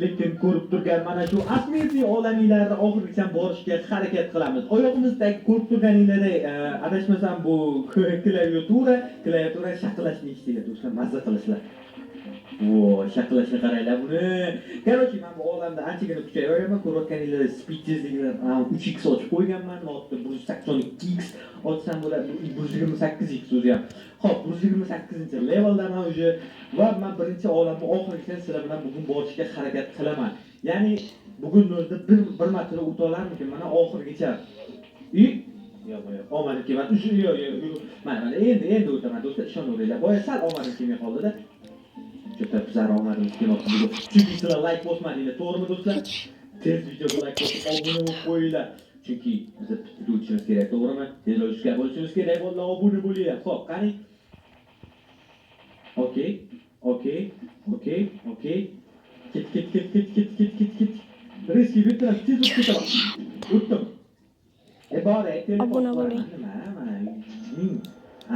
lekin ko'rib turgan mana shu asmesiy olamiylarni oxirigacha borishga harakat qilamiz. Oyog'imizdagi ko'rib turganingizdek, adashmasam bu klaviatura shaqillashni eshitadi do'stlar, mazza qilasizlar. Shaqillashga qaranglar buni. Короче, men bu olamda anchagina kuchayganman, ko'rayotganingizdek speed tezligini 3x ochib qo'yganman, notda 182x ochsam bo'ladi, 128x o'zi ham. Xo'p, 128-leveldaman uje va men birinchi olamni oxirigacha sizlar bilan bugun borishga harakat qilaman. Ya'ni bugun o'zida bir marta o'ta olarmikin mana oxirigacha. Yo'q, omadim kelmadi. Yo'q. Mana endi o'taman do'stlar, ishonaveringlar. Boya sal omadim kelmay qoldi-da. Juda bizlar omadimiz kelmoqda bugun. Chunki sizlar like bosmadinglar, to'g'rimi do'stlar? Tez videoga like bosib, obuna bo'lib qo'yinglar. Chunki biz bitta o'tishimiz kerak, to'g'rimi? Tez bo'lishimiz kerak, bo'lsa obuna bo'linglar. Xo'p, qani? Okey. Ket. Riski bitirib tez o'tib. O'tdim. Bora, Obuna bo'ling.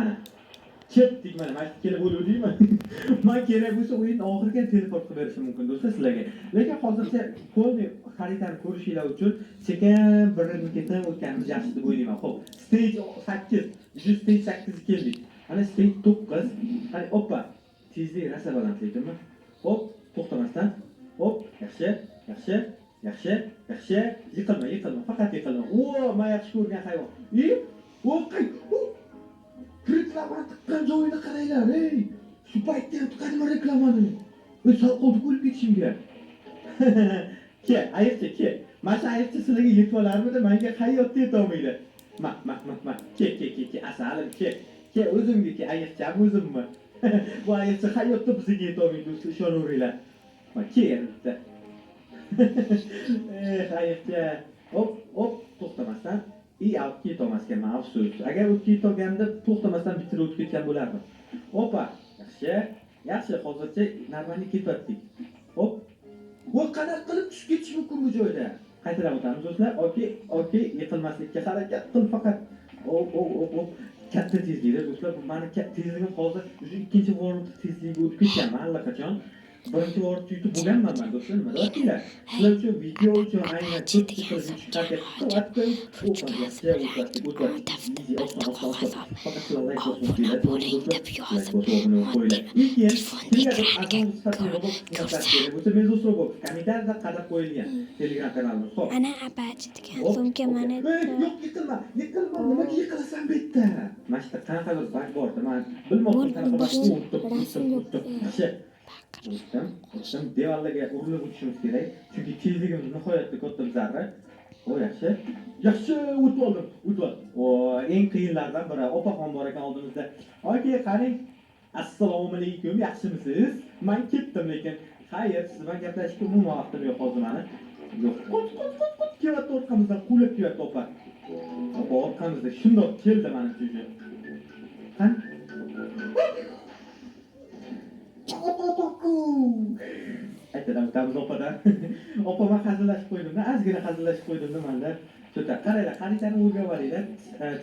Ana. Chetdik mana kelib o'luvdingmi? Men kerak bo'lsa o'yin oxiriga teleport qilib berishim mumkin do'stlar sizlarga. Lekin hozircha polni xaritani ko'rishinglar uchun sekin birin-ketin o'tganimiz yaxshi deb o'ylayman. Xo'p, stage 8, stage 8 keldik. Ana stage 9. Qani, oppa. Tezlik rasa balandligimi? Hop, to'xtamasdan. Hop, yaxshi. Yiqilma, faqat yiqilma. Men yaxshi ko'rgan hayvon. Reklama tıkkan joyuna qaranglar, ey! Shu paytda qanday reklamani? Sal qolib o'lib ketishimga. Ayiqcha. Mana ayiqcha sizlarga yetib olarmidi? Menga hayotda yeta olmaydi. Ke. Asalim, ke. O'zimga ayiqcham o'zimmi? Bu ayiqcha hayotda bizga yeta olmaydi, do'stlar, ishonaveringlar. Ke yerda. Ayiqcha. Hop, to'xtamasdan. Olib ketolmasgan afsus. Agar o'tib ketganda to'xtamasdan bitirib o'tib ketgan bo'lardim. Hoppa, yaxshi, hozircha normalni ketdik. Hop. Qanaqa qilib tushib ketish mumkin bu joyda? Qaytarib o'tamiz do'stlar. Okey, yiqilmaslikka harakat qil faqat. Hop. Katta tezlikda do'stlar, bu meni tezligim hozir o'sha ikkinchi vorni tezligiga o'tib ketganman allaqachon. Birinchi vorni yutib bo'lganman men do'stlar, nima deyapsizlar? Sizlar uchun video uchun aynan bo'ling deb yozib, kommentariyada qadab qo'yilgan Telegram kanalimiz. Xo'p. Ana abachi degan sumka mana. Yo'q, yiqilma. Nimaga yiqilasan bu yerda? Mana shu qanaqadir bug bordi. Men bilmoqdim qanaqa O'tdim. Devorlarga urilib o'tishimiz kerak. Chunki tezligimiz nihoyatda katta bizarra. Yaxshi o'tib oldim. Eng qiyinlardan biri. Opaxon bor ekan oldimizda. Okey, qarang. Assalomu alaykum, yaxshimisiz? Men ketdim, lekin xayr, siz bilan gaplashishga umuman vaqtim yo'q hozir meni. Yo'q, qot. Kelayapti orqamizdan qulab kelyapti opa. Orqamizda shundoq keldi meni cho'chi. Qani? Aytdim opadan. Opama hazillashib qo'ydim-da, ozgina hazillashib qo'ydim menda. Cho'ta, qaranglar, xaritani o'rganib olinglar.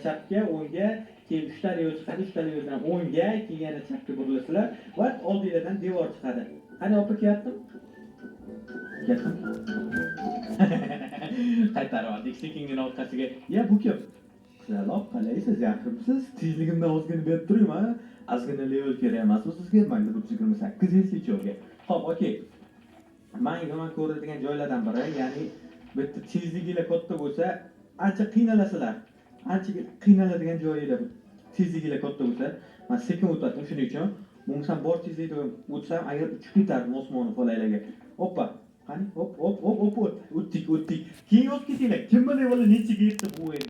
Chapga, o'ngga, keyin 3 ta yo'l chiqadi, 3 ta yo'ldan o'ngga, keyin yana chapga burilasizlar va oldinglardan devor chiqadi. Qani opa kelyaptim? Qaytarib oldik sekingina orqasiga. Bu kim? Salom, qalaysiz? Yaxshimisiz? Tezligimdan ozgina berib turayman. Ozgina level kerak emasmi sizga? Menga 128 yilga. Xo'p, okey. Men ko'radigan joylardan biri, ya'ni bu yerda tezligilar katta bo'lsa, ancha qiynalasizlar. Ancha qiynaladigan joylar. Tezligilar katta bo'lsa, men sekin o'tadim shuning uchun. Bo'lmasam bor tezlikda o'tsam, agar uchib ketardim osmonni falaylarga. Hoppa. Qani, hop. O'tdik. Keyin o'tib ketinglar. Kim bilan nechiga yetdi bu o'yin?